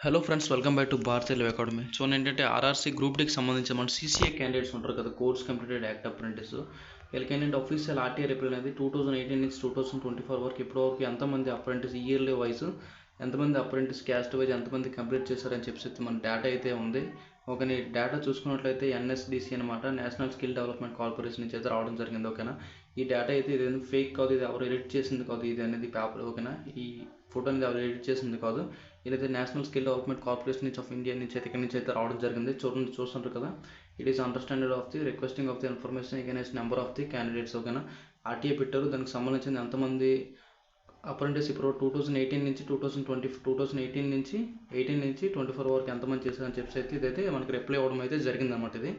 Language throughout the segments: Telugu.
Hello friends, welcome back to Bharat railway academy. So ఏంటంటే ఆర్ఆర్సీ గ్రూప్ డీకి సంబంధించి మన సీసీఏ క్యాండిడేట్స్ ఉంటారు కదా, కోర్స్ కంప్లీటెడ్ యాక్ట్ అప్రెంటిస్. వీళ్ళకి ఏంటంటే అఫీషియల్ ఆర్టీఆర్ ఏప్రిల్ అనేది 2018 నుంచి 2024 వరకు ఇప్పటివరకు ఎంతమంది అప్రెంటిస్ ఇయర్లీ వైజ్ ఎంతమంది అప్రెంటిస్ క్యాస్ట్ వైజ్ ఎంతమంది కంప్లీట్ చేశారని చెప్పి మన డేటా అయితే ఉంది. ఓకేనా, ఈ డేటా చూసుకున్నట్లయితే ఎన్ఎస్డిసి అనమాట, నేషనల్ స్కిల్ డెవలప్మెంట్ కార్పొరేషన్ నుంచి అయితే రావడం జరిగింది. ఓకేనా, ఈ డేటా అయితే ఇది ఫేక్ కాదు, ఇది ఎవరు ఎడిట్ చేసింది కాదు, ఇది అనేది పేపర్. ఓకేనా, ఈ ఫోటో అనేది ఎవరు ఎడిట్ చేసింది కాదు, ఇదైతే నేషనల్ స్కిల్ డెవలప్మెంట్ కార్పొరేషన్ నుంచి ఆఫ్ ఇండియా నుంచి అయితే ఇక్కడ నుంచి అయితే రావడం జరిగింది. చూస్తుంటారు కదా, it is understanded of the requesting of the information against number of the candidates. ఓకేనా, ఆర్టీఏ పెట్టారు, దానికి సంబంధించిన ఎంతమంది అప్రెంటిస్ ఇప్పుడు 2018 నుంచి 2024 వరకు ఎంతమంది చేశారని చెప్పి అయితే ఇదైతే మనకి రిప్లై అవ్వడం అయితే జరిగిందన్నమాట ఇది.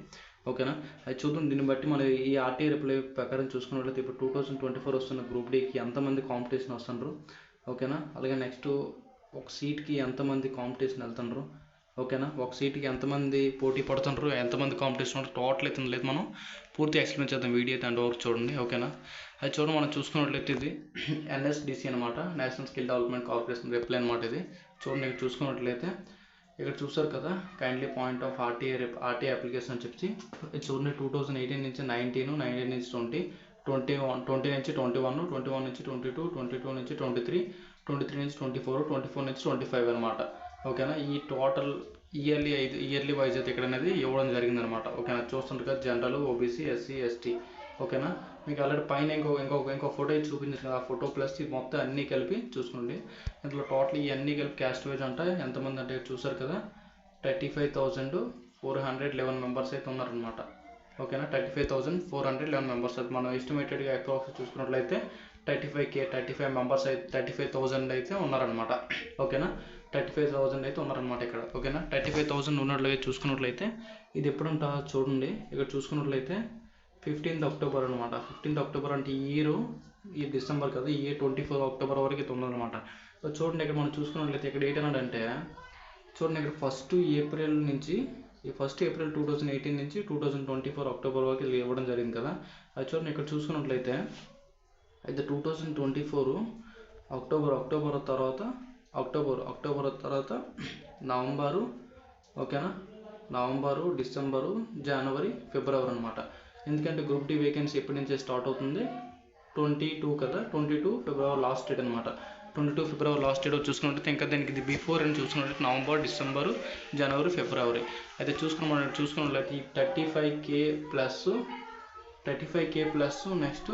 ఓకేనా, అది చూద్దాం. దీన్ని బట్టి మనం ఈ ఆర్టీఏ రిప్లై ప్రకారం చూసుకున్నట్లయితే ఇప్పుడు 2024 వస్తున్న గ్రూప్ డీకి ఎంతమంది కాంపిటీషన్ వస్తుండ్రు. ఓకేనా, అలాగే నెక్స్ట్ ఒక సీట్కి ఎంతమంది కాంపిటీషన్ వెళ్తుండ్రు. ఓకేనా, ఒక సీట్కి ఎంతమంది పోటీ పడుతుండ్రు, ఎంతమంది కాంపిటీషన్ ఉంటారు, టోటల్ అయితే లేదు. మనం పూర్తి ఎక్స్ప్లెయిన్ చేద్దాం, వీడియో అయితే అండ్ వరకు చూడండి. ఓకేనా, అది చూడండి. మనం చూసుకున్నట్లయితే ఇది ఎన్ఎస్డిసి అనమాట, national skill development corporation reply అనమాట ఇది. చూడండి, ఇక్కడ చూసుకున్నట్లయితే ఇక్కడ చూసారు కదా, kindly point of RTA application అని చెప్పి ఇది చూడండి. 2018 నుంచి 19 నుంచి 20 20 నుంచి 21 21 నుంచి 22 22 నుంచి 23 23 నుంచి 24 24 నుంచి 25 అనమాట. ఓకేనా, ఈ టోటల్ ఇయర్లీ వైజ్ అయితే ఇక్కడ అనేది ఇవ్వడం జరిగిందనమాట. ఓకేనా, చూస్తుంటారు కదా, జనరల్, ఓబీసీ, ఎస్సీ, ఎస్టీ. ఓకేనా, మీకు ఆల్రెడీ పైన ఇంకో ఫోటో చూపించారు కదా, ఆ ఫోటో ప్లస్ ఇది మొత్తం అన్నీ కలిపి చూసుకోండి. ఇందులో టోటల్ ఇవన్నీ కలిపి క్యాస్ట్ వైజ్ అంటే ఎంతమంది అంటే చూసారు కదా, 35,411 మెంబర్స్ అయితే ఉన్నారనమాట. ఓకేనా, 35,411 మెంబర్స్ అయితే మనం ఎస్టిమేటెడ్గా అప్రాక్స్ చూసుకున్నట్లయితే 35 మెంబర్స్ అయితే 35,000 అయితే ఉన్నారనమాట. ఓకేనా, 35,000 అయితే ఉన్నారనమాట ఇక్కడ. ఓకేనా, 35,000 ఉన్నట్లయితే చూసుకున్నట్లయితే ఇది ఎప్పుడంట చూడండి, ఇక్కడ చూసుకున్నట్లయితే 15th అక్టోబర్ అనమాట. 15th అక్టోబర్ అంటే ఈ డిసెంబర్ కదా, ఈ 24 అక్టోబర్ వరకు అయితే ఉన్నదనమాట. చూడండి, ఇక్కడ మనం చూసుకున్నట్లయితే ఇక్కడ ఏంటంటే చూడండి, ఇక్కడ 1 ఏప్రిల్ 2018 నుంచి 2024 అక్టోబర్ వరకు ఇవ్వడం జరిగింది కదా. అది చూడండి, ఇక్కడ చూసుకున్నట్లయితే అయితే 2024 అక్టోబర్ తర్వాత నవంబరు. ఓకేనా, నవంబరు, డిసెంబరు, జనవరి, ఫిబ్రవరి అనమాట. ఎందుకంటే గ్రూప్ డి వేకెన్సీ ఎప్పటి నుంచి స్టార్ట్ అవుతుంది, 22 కదా, 22 ఫిబ్రవరి లాస్ట్ డేట్ అనమాట. 22 ఫిబ్రవరి లాస్ట్ డేట్ చూసుకున్నట్లయితే ఇంకా దీనికి ఇది బిఫోర్ అని చూసుకున్నట్లయితే నవంబర్, డిసెంబరు, జనవరి, ఫిబ్రవరి అయితే చూసుకున్నట్లయితే ఈ 35K ప్లస్ నెక్స్ట్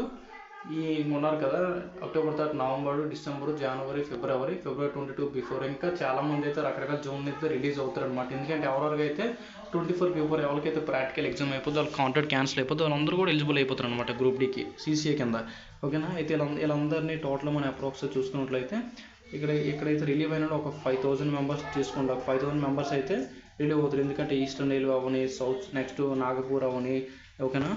ఈ ఉన్నారు కదా, అక్టోబర్ తర్వాత నవంబరు, డిసెంబరు, జనవరి, ఫిబ్రవరి 22 బిఫోర్. ఇంకా చాలామంది అయితే రకరకాల జోన్ అయితే రిలీజ్ అవుతారు అనమాట. ఎందుకంటే ఎవరెవరికైతే 24 బిఫోర్ ఎవరికైతే ప్రాక్టికల్ ఎగ్జామ్ అయిపోతే వాళ్ళకి కాంట్రాక్ట్ క్యాన్సిల్ అయిపోతే వాళ్ళందరూ కూడా ఎలిజిబుల్ అయిపోతారు అనమాట గ్రూప్ డీకి సీసీఏ కింద. ఓకేనా, అయితే వీళ్ళందరినీ టోటల్ మనం అప్రాక్స్ చూసుకున్నట్లయితే ఇక్కడైతే రిలీవ్ అయిన ఒక 5,000 మెంబర్స్ తీసుకోండి. 5,000 మెంబర్స్ అయితే రిలీవ్ అవుతారు. ఎందుకంటే ఈస్టర్న్ రైల్వే అవని, సౌత్ నెక్స్ట్ నాగపూర్ అవని, ఓకేనా,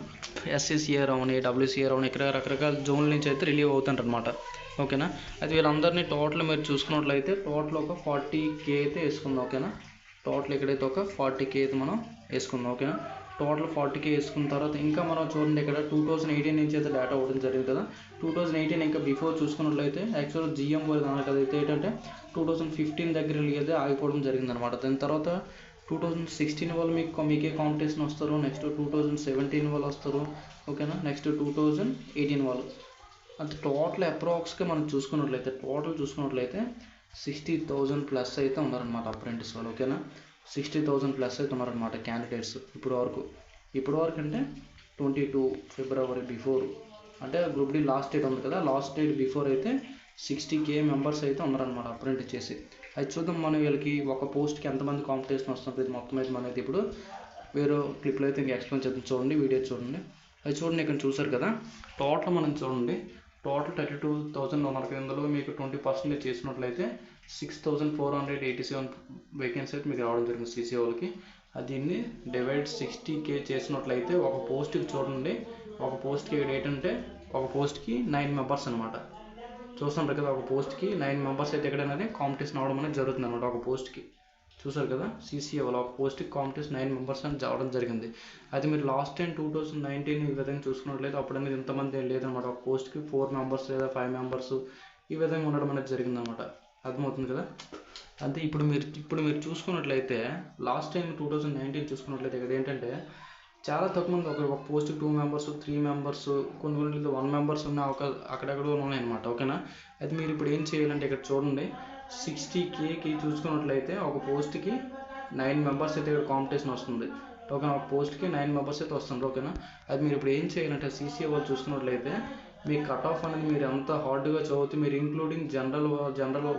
ఎస్సీసీఆర్ అవని, డబ్ల్యూసీఆర్ అవని, ఇక్కడ రకరకాల జోన్ల నుంచి అయితే రిలీవ్ అవుతుంటారు అనమాట. ఓకేనా, అయితే వీళ్ళందరినీ టోటల్ మీరు చూసుకున్నట్లయితే టోటల్ ఒక 40K అయితే వేసుకుందాం. ఓకేనా, టోటల్ ఇక్కడైతే ఒక 40K అయితే మనం వేసుకుందాం. ఓకేనా, టోటల్ 40K వేసుకున్న తర్వాత ఇంకా మనం చూడండి, ఇక్కడ 2018 నుంచి అయితే డేటా అవ్వడం జరిగింది కదా. 2018 ఇంకా బిఫోర్ చూసుకున్నట్లయితే యాక్చువల్గా జిఎం దానికి అయితే ఏంటంటే 2015 దగ్గర అయితే ఆగిపోవడం జరిగింది అనమాట. దాని తర్వాత 2016 వాళ్ళు మీకే కాంపిటీషన్ వస్తారు, నెక్స్ట్ 2017 వాళ్ళు వస్తారు. ఓకేనా, నెక్స్ట్ 2018 వాళ్ళు. అంటే టోటల్ అప్రాక్స్గా మనం చూసుకున్నట్లయితే 60,000 ప్లస్ అయితే ఉన్నారనమాట అప్రెంటిస్ వాళ్ళు. ఓకేనా, 60,000 ప్లస్ అయితే ఉన్నారనమాట క్యాండిడేట్స్ ఇప్పటి వరకు అంటే 22 ఫిబ్రవరి బిఫోర్ అంటే గ్రూప్ డి లాస్ట్ డేట్ ఉంది కదా, లాస్ట్ డేట్ బిఫోర్ అయితే 60K మెంబర్స్ అయితే ఉన్నారనమాట అప్రెంటిస్ చేసి. అది చూద్దాం మనం వీళ్ళకి ఒక పోస్ట్కి ఎంతమంది కాంపిటీషన్ వస్తుంది. ఇది మొత్తం అయితే మనైతే ఇప్పుడు వేరే క్లిప్లో అయితే ఇంకా ఎక్స్ప్లెయిన్ చేద్దాం. చూడండి, వీడియో చూడండి. అది చూడండి, ఇక్కడ చూసారు కదా, టోటల్ మనం చూడండి, టోటల్ 32,000 ఉన్నారు. ఇందులో మీకు 20% చేసినట్లయితే 6,487 వేకెన్సీ అయితే మీకు రావడం జరిగింది సీసీ వాళ్ళకి. దీన్ని డివైడ్ 60K చేసినట్లయితే ఒక పోస్ట్కి చూడండి, ఒక పోస్ట్కి ఏంటంటే ఒక పోస్ట్కి 9 మెంబర్స్ అనమాట. చూస్తుంటారు కదా, ఒక పోస్ట్కి 9 మెంబర్స్ అయితే ఎక్కడైనా కాంపిటీషన్ అవ్వడం అనేది జరుగుతుంది అనమాట. ఒక పోస్ట్కి చూసారు కదా, సీసీఏ వాళ్ళు ఒక పోస్ట్కి కాంపిటీషన్ 9 మెంబర్స్ అని రావడం జరిగింది. అది మీరు లాస్ట్ టైం 2019 ఈ విధంగా చూసుకున్నట్లయితే అప్పుడు అనేది ఇంతమంది లేదనమాట. ఒక పోస్ట్కి 4 మెంబర్స్ లేదా 5 మెంబర్స్ ఈ విధంగా ఉండడం అనేది జరిగిందనమాట. అర్థమవుతుంది కదా. అంటే ఇప్పుడు మీరు చూసుకున్నట్లయితే లాస్ట్ టైం 2019 చూసుకున్నట్లయితే ఇక్కడ ఏంటంటే చాలా తక్కువ మంది ఒక పోస్ట్ 2 మెంబర్స్ 3 మెంబర్స్ కొన్ని 1 మెంబర్స్ ఉన్న అక్కడెక్కడ ఉన్నాయన్నమాట. ఓకేనా. అయితే మీరు ఇప్పుడు ఏం చేయాలంటే ఇక్కడ చూడండి 60Kకి చూసుకున్నట్లయితే ఒక పోస్ట్కి 9 మెంబర్స్ అయితే ఇక్కడ కాంపిటీషన్ వస్తుంది. ఓకేనా. ఒక పోస్ట్కి 9 మెంబర్స్ అయితే వస్తుంది. ఓకేనా. అది మీరు ఇప్పుడు ఏం చేయాలంటే CCA వాళ్ళు చూసుకున్నట్లయితే మీ కట్ ఆఫ్ అనేది మీరు ఎంత హార్డ్గా చదివితే మీరు ఇంక్లూడింగ్ జనరల్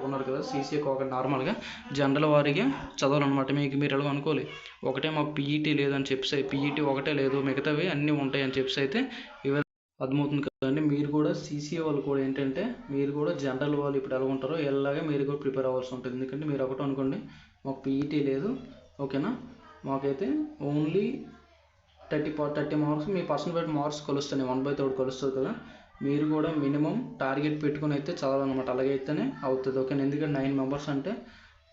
ఉన్నారు కదా CCA ఒక నార్మల్గా జనరల్ వారీగా చదవాలన్నమాట. మీరు ఎలా అనుకోవాలి ఒకటే మాకు PET లేదని చెప్పి PET ఒకటే లేదు మిగతావి అన్నీ ఉంటాయి అని చెప్పి అయితే ఇవి అర్థమవుతుంది కదండి. మీరు కూడా CCA వాళ్ళు కూడా ఏంటంటే మీరు కూడా జనరల్ వాళ్ళు ఇప్పుడు ఎలా ఉంటారో ఎలాగే మీరు కూడా ప్రిపేర్ అవ్వాల్సి ఉంటుంది. ఎందుకంటే మీరు ఒకటి అనుకోండి మాకు PET లేదు. ఓకేనా. మాకైతే ఓన్లీ 30 మార్క్స్ మీ పర్సెంట్ మార్క్స్ కలుస్తాయి 1/3 కలుస్తుంది కదా. మీరు కూడా మినిమం టార్గెట్ పెట్టుకుని అయితే చదవాలన్నమాట. అలాగైతేనే అవుతుంది. ఓకేనా. ఎందుకంటే 9 మెంబర్స్ అంటే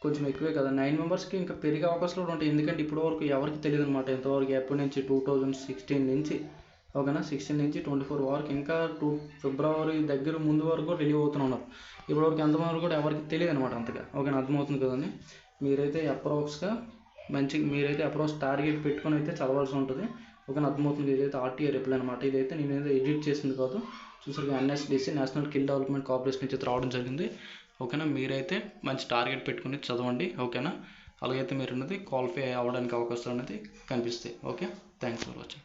కొంచెం ఎక్కువే కదా. 9 మెంబర్స్కి ఇంకా పెరిగే అవకాశాలు కూడా ఉంటాయి. ఎందుకంటే ఇప్పటివరకు ఎవరికి తెలియదు అనమాట. ఇంతవరకు ఎప్పటి నుంచి 2016 నుంచి ఓకేనా 16 నుంచి 24 వరకు ఇంకా ఫిబ్రవరి దగ్గర ముందు వరకు కూడా రిలీవ్ అవుతున్నారు. ఇప్పటివరకు ఎంతమంది కూడా ఎవరికి తెలియదు అనమాట అంతగా. ఓకేనా. అర్థమవుతుంది కదండి. మీరైతే అప్రోక్స్ టార్గెట్ పెట్టుకొని అయితే చదవాల్సి ఉంటుంది. ఓకేనా. అర్థమవుతుంది. ఇదైతే RTI రిప్లై అనమాట. ఇదైతే నేను ఎడిట్ చేసింది కాదు. చూసారు NSDC national skill development corporation నుంచి రావడం జరిగింది. ఓకేనా. మీరైతే మంచి టార్గెట్ పెట్టుకుని చదవండి. ఓకేనా. అలాగైతే మీరు అనేది క్వాలిఫై అవ్వడానికి అవకాశాలు అనేది కనిపిస్తాయి. ఓకే. Thanks for watching.